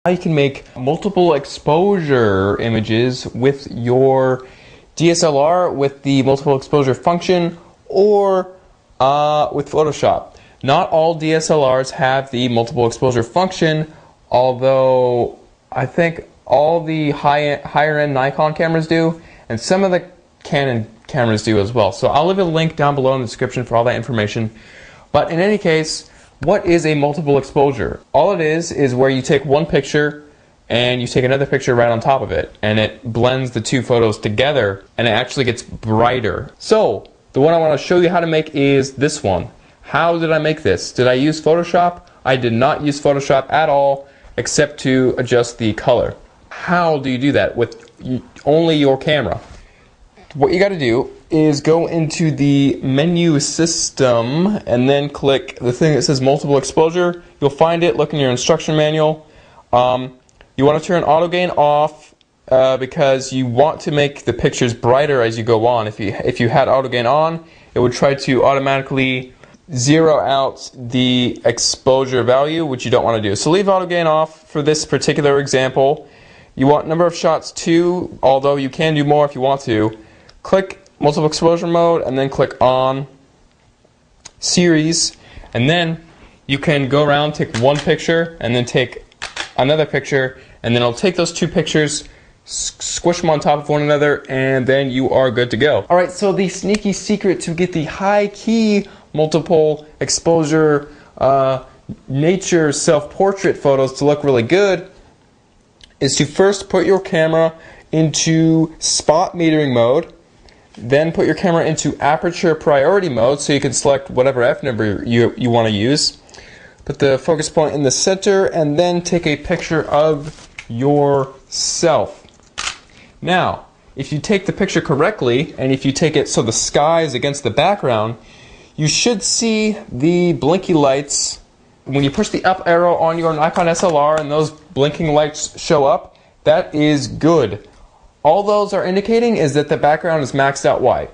You can make multiple exposure images with your DSLR with the multiple exposure function or with Photoshop. Not all DSLRs have the multiple exposure function, although I think all the higher end Nikon cameras do, and some of the Canon cameras do as well. So I'll leave a link down below in the description for all that information. But in any case, what is a multiple exposure? All it is where you take one picture and you take another picture right on top of it, and it blends the two photos together and it actually gets brighter. So the one I want to show you how to make is this one. How did I make this? Did I use Photoshop? I did not use Photoshop at all, except to adjust the color. How do you do that with only your camera? What you got to do is go into the menu system and then click the thing that says multiple exposure. You'll find it, look in your instruction manual. You want to turn auto gain off because you want to make the pictures brighter as you go on. If you had auto gain on, it would try to automatically zero out the exposure value, which you don't want to do. So leave auto gain off for this particular example. You want number of shots 2, although you can do more if you want to. Click multiple exposure mode and then click on series, and then you can go around, take one picture and then take another picture, and then it'll take those two pictures, squish them on top of one another, and then you are good to go. Alright, so the sneaky secret to get the high key multiple exposure nature self-portrait photos to look really good is to first put your camera into spot metering mode. Then put your camera into aperture priority mode so you can select whatever f-number you want to use. Put the focus point in the center and then take a picture of yourself. Now, if you take the picture correctly and if you take it so the sky is against the background, you should see the blinky lights. When you push the up arrow on your Nikon SLR and those blinking lights show up, that is good. All those are indicating is that the background is maxed out white.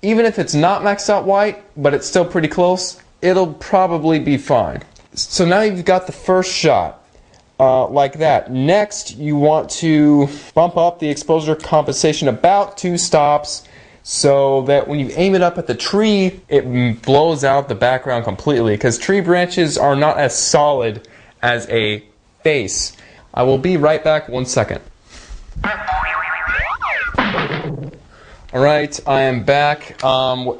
Even if it's not maxed out white, but it's still pretty close, it'll probably be fine. So now you've got the first shot, like that. Next, you want to bump up the exposure compensation about 2 stops so that when you aim it up at the tree, it blows out the background completely, because tree branches are not as solid as a face. I will be right back, 1 second. Alright, I am back.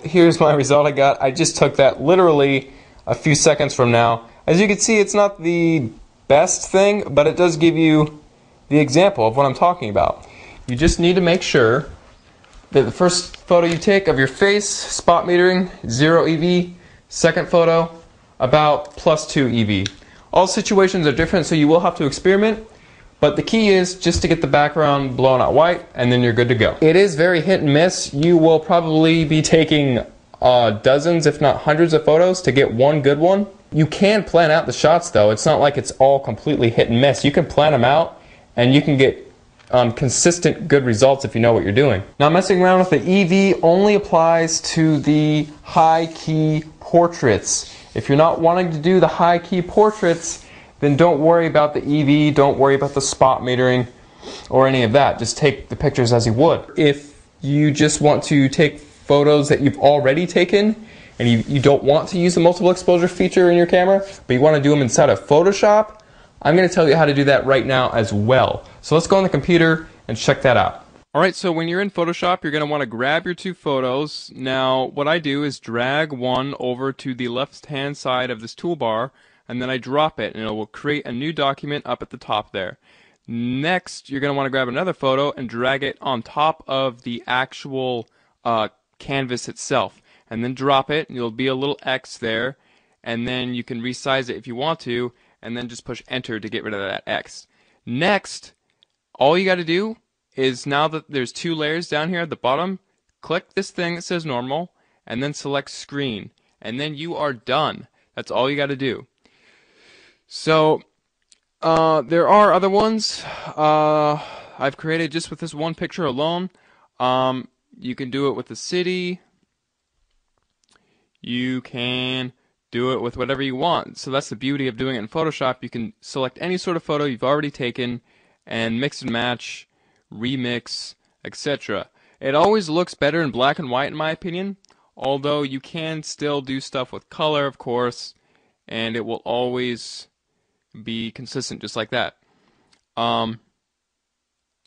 Here's my result I got. I just took that literally a few seconds from now. As you can see, it's not the best thing, but it does give you the example of what I'm talking about. You just need to make sure that the first photo you take of your face, spot metering, 0 EV. Second photo, about +2 EV. All situations are different, so you will have to experiment. But the key is just to get the background blown out white, and then you're good to go. It is very hit and miss. You will probably be taking dozens, if not hundreds of photos to get one good one. You can plan out the shots though. It's not like it's all completely hit and miss. You can plan them out and you can get consistent good results if you know what you're doing. Now, messing around with the EV only applies to the high key portraits. If you're not wanting to do the high key portraits, then don't worry about the EV, don't worry about the spot metering or any of that. Just take the pictures as you would. If you just want to take photos that you've already taken and you don't want to use the multiple exposure feature in your camera, but you want to do them inside of Photoshop, I'm going to tell you how to do that right now as well. So let's go on the computer and check that out. Alright, so when you're in Photoshop, you're going to want to grab your two photos. Now, what I do is drag one over to the left-hand side of this toolbar, and then I drop it, and it will create a new document up at the top there. Next, you're going to want to grab another photo and drag it on top of the actual canvas itself, and then drop it, and there'll be a little X there, and then you can resize it if you want to, and then just push enter to get rid of that X. Next, all you got to do is, now that there's two layers down here at the bottom, click this thing that says normal, and then select screen, and then you are done. That's all you got to do. So there are other ones I've created just with this one picture alone. You can do it with the city. You can do it with whatever you want. So that's the beauty of doing it in Photoshop. You can select any sort of photo you've already taken and mix and match, remix, etc. It always looks better in black and white in my opinion, although you can still do stuff with color, of course, and it will always be consistent just like that.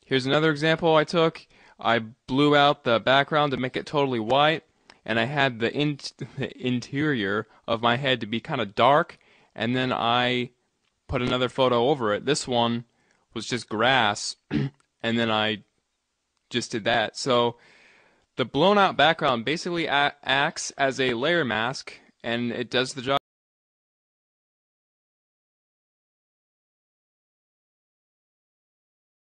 Here's another example I took. I blew out the background to make it totally white, and I had the interior of my head to be kind of dark, and then I put another photo over it. This one was just grass, and then I just did that. So the blown out background basically acts as a layer mask, and it does the job.